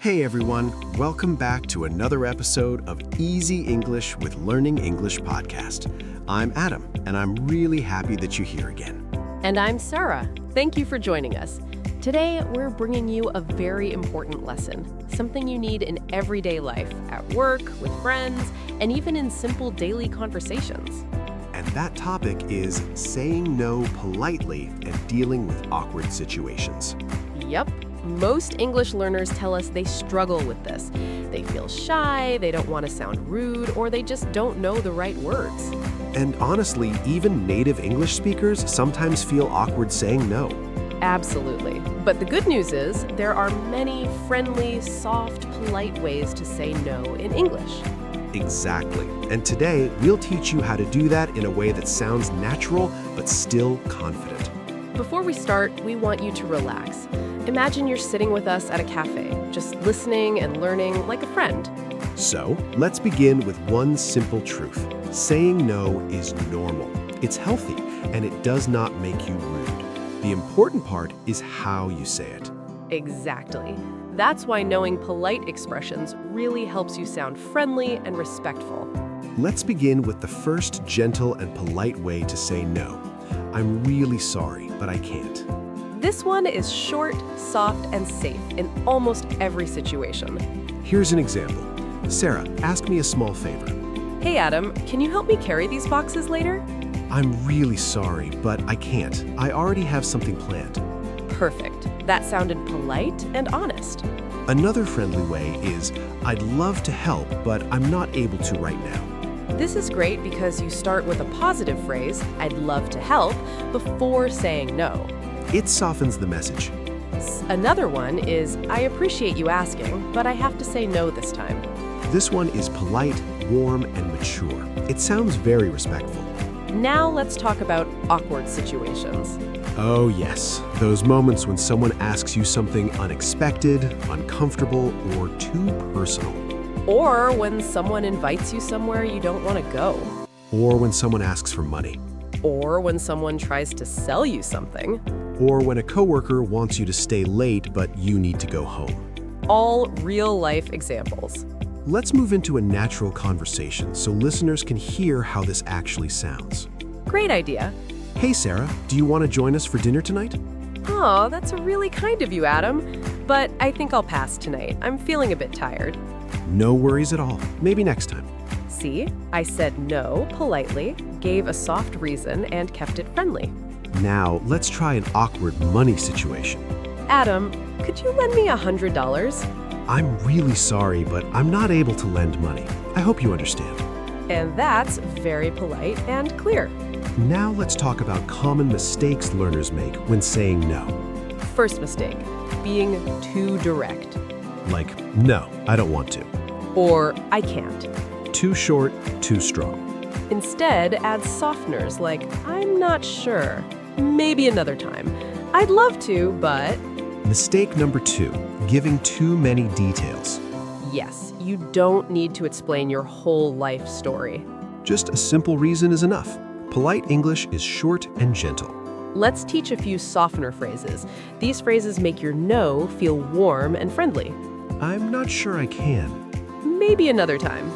Hey everyone, welcome back to another episode of Easy English with Learning English podcast. I'm Adam, and I'm really happy that you're here again. And I'm Sarah. Thank you for joining us. Today, we're bringing you a very important lesson, something you need in everyday life, at work, with friends, and even in simple daily conversations. And that topic is saying no politely and dealing with awkward situations. Yep. Most English learners tell us they struggle with this. They feel shy, they don't want to sound rude, or they just don't know the right words. And honestly, even native English speakers sometimes feel awkward saying no. Absolutely. But the good news is there are many friendly, soft, polite ways to say no in English. Exactly. And today, we'll teach you how to do that in a way that sounds natural but still confident. Before we start, we want you to relax. Imagine you're sitting with us at a cafe, just listening and learning like a friend. So, let's begin with one simple truth. Saying no is normal. It's healthy, and it does not make you rude. The important part is how you say it. Exactly. That's why knowing polite expressions really helps you sound friendly and respectful. Let's begin with the first gentle and polite way to say no. I'm really sorry, but I can't. This one is short, soft, and safe in almost every situation. Here's an example. Sarah, ask me a small favor. Hey Adam, can you help me carry these boxes later? I'm really sorry, but I can't. I already have something planned. Perfect. That sounded polite and honest. Another friendly way is, I'd love to help, but I'm not able to right now. This is great because you start with a positive phrase, I'd love to help, before saying no. It softens the message. Another one is, I appreciate you asking, but I have to say no this time. This one is polite, warm, and mature. It sounds very respectful. Now let's talk about awkward situations. Oh yes, those moments when someone asks you something unexpected, uncomfortable, or too personal. Or when someone invites you somewhere you don't want to go. Or when someone asks for money. Or when someone tries to sell you something. Or when a coworker wants you to stay late but you need to go home. All real-life examples. Let's move into a natural conversation so listeners can hear how this actually sounds. Great idea. Hey Sarah, do you want to join us for dinner tonight? Oh, that's really kind of you, Adam. But I think I'll pass tonight. I'm feeling a bit tired. No worries at all. Maybe next time. See, I said no politely, gave a soft reason, and kept it friendly. Now, let's try an awkward money situation. Adam, could you lend me $100? I'm really sorry, but I'm not able to lend money. I hope you understand. And that's very polite and clear. Now let's talk about common mistakes learners make when saying no. First mistake, being too direct. Like, no, I don't want to. Or, I can't. Too short, too strong. Instead, add softeners like, I'm not sure. Maybe another time. I'd love to, but... Mistake number 2, giving too many details. Yes, you don't need to explain your whole life story. Just a simple reason is enough. Polite English is short and gentle. Let's teach a few softener phrases. These phrases make your no feel warm and friendly. I'm not sure I can. Maybe another time.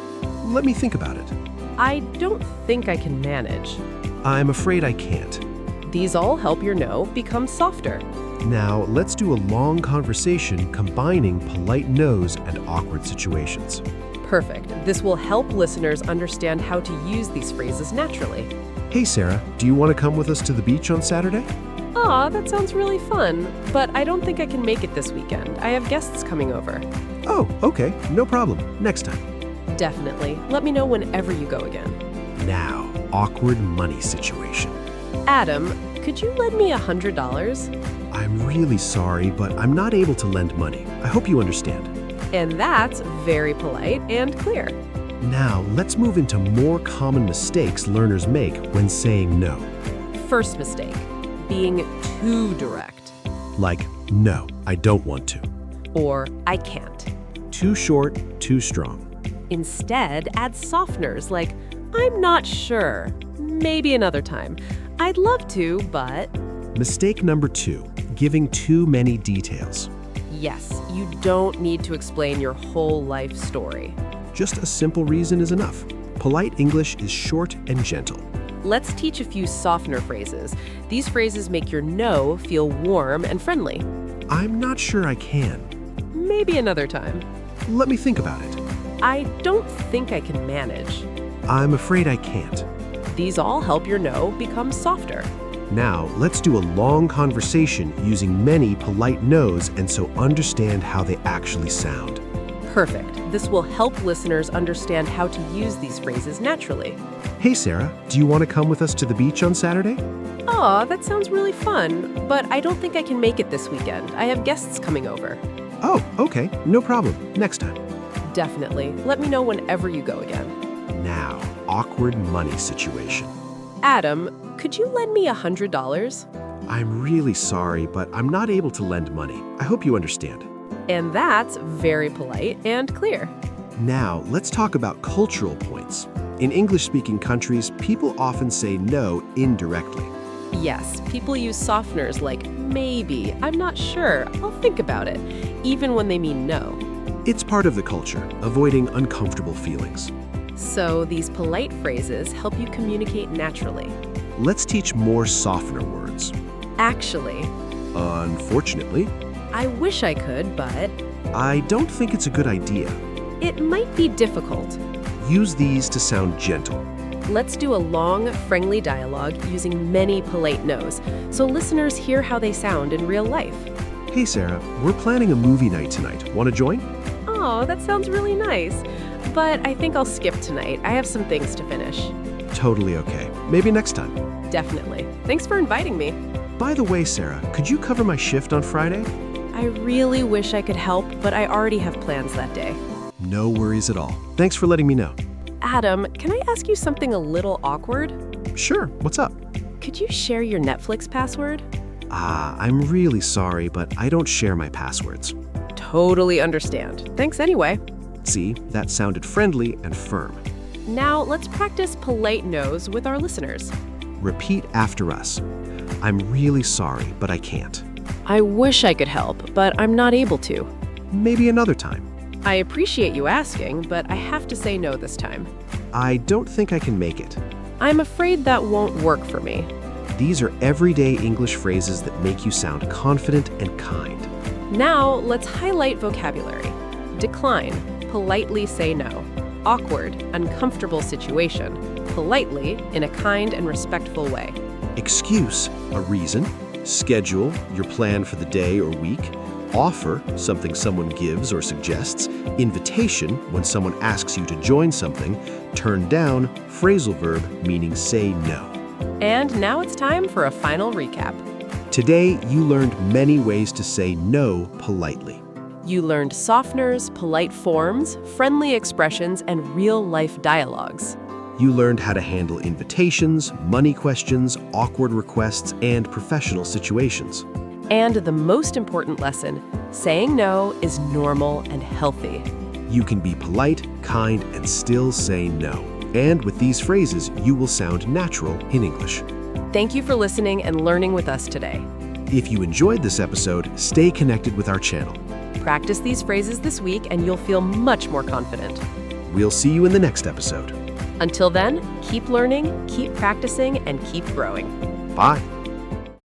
Let me think about it. I don't think I can manage. I'm afraid I can't. These all help your no become softer. Now, let's do a long conversation combining polite no's and awkward situations. Perfect. This will help listeners understand how to use these phrases naturally. Hey Sarah, do you want to come with us to the beach on Saturday? Aw, that sounds really fun, but I don't think I can make it this weekend. I have guests coming over. Oh, okay, no problem. Next time. Definitely. Let me know whenever you go again. Now, awkward money situation. Adam, could you lend me $100? I'm really sorry, but I'm not able to lend money. I hope you understand. And that's very polite and clear. Now, let's move into more common mistakes learners make when saying no. First mistake, being too direct. Like, no, I don't want to. Or, I can't. Too short, too strong. Instead, add softeners like, I'm not sure. Maybe another time. I'd love to, but... Mistake number 2, giving too many details. Yes, you don't need to explain your whole life story. Just a simple reason is enough. Polite English is short and gentle. Let's teach a few softener phrases. These phrases make your no feel warm and friendly. I'm not sure I can. Maybe another time. Let me think about it. I don't think I can manage. I'm afraid I can't. These all help your no become softer. Now, let's do a long conversation using many polite no's and so understand how they actually sound. Perfect. This will help listeners understand how to use these phrases naturally. Hey Sarah, do you want to come with us to the beach on Saturday? Aw, that sounds really fun, but I don't think I can make it this weekend. I have guests coming over. Oh, okay, no problem. Next time. Definitely. Let me know whenever you go again. Now, awkward money situation. Adam, could you lend me $100? I'm really sorry, but I'm not able to lend money. I hope you understand. And that's very polite and clear. Now, let's talk about cultural points. In English-speaking countries, people often say no indirectly. Yes, people use softeners like maybe, I'm not sure, I'll think about it, even when they mean no. It's part of the culture, avoiding uncomfortable feelings. So these polite phrases help you communicate naturally. Let's teach more softener words. Actually, Unfortunately, I wish I could, but I don't think it's a good idea. it might be difficult. Use these to sound gentle. Let's do a long, friendly dialogue using many polite no's, so listeners hear how they sound in real life. Hey Sarah, we're planning a movie night tonight. Want to join? Oh, that sounds really nice. But I think I'll skip tonight. I have some things to finish. Totally okay. Maybe next time. Definitely. Thanks for inviting me. By the way, Sarah, could you cover my shift on Friday? I really wish I could help, but I already have plans that day. No worries at all. Thanks for letting me know. Adam, can I ask you something a little awkward? Sure, what's up? Could you share your Netflix password? I'm really sorry, but I don't share my passwords. Totally understand. Thanks anyway. See, that sounded friendly and firm. Now let's practice polite no's with our listeners. Repeat after us. I'm really sorry, but I can't. I wish I could help, but I'm not able to. Maybe another time. I appreciate you asking, but I have to say no this time. I don't think I can make it. I'm afraid that won't work for me. These are everyday English phrases that make you sound confident and kind. Now let's highlight vocabulary. Decline, politely say no. Awkward, uncomfortable situation, politely, in a kind and respectful way. Excuse, a reason. Schedule, your plan for the day or week. Offer, something someone gives or suggests. Invitation, when someone asks you to join something. Turn down, phrasal verb, meaning say no. And now it's time for a final recap. Today, you learned many ways to say no politely. You learned softeners, polite forms, friendly expressions, and real-life dialogues. You learned how to handle invitations, money questions, awkward requests, and professional situations. And the most important lesson, saying no is normal and healthy. You can be polite, kind, and still say no. And with these phrases, you will sound natural in English. Thank you for listening and learning with us today. If you enjoyed this episode, stay connected with our channel. Practice these phrases this week and you'll feel much more confident. We'll see you in the next episode. Until then, keep learning, keep practicing, and keep growing. Bye.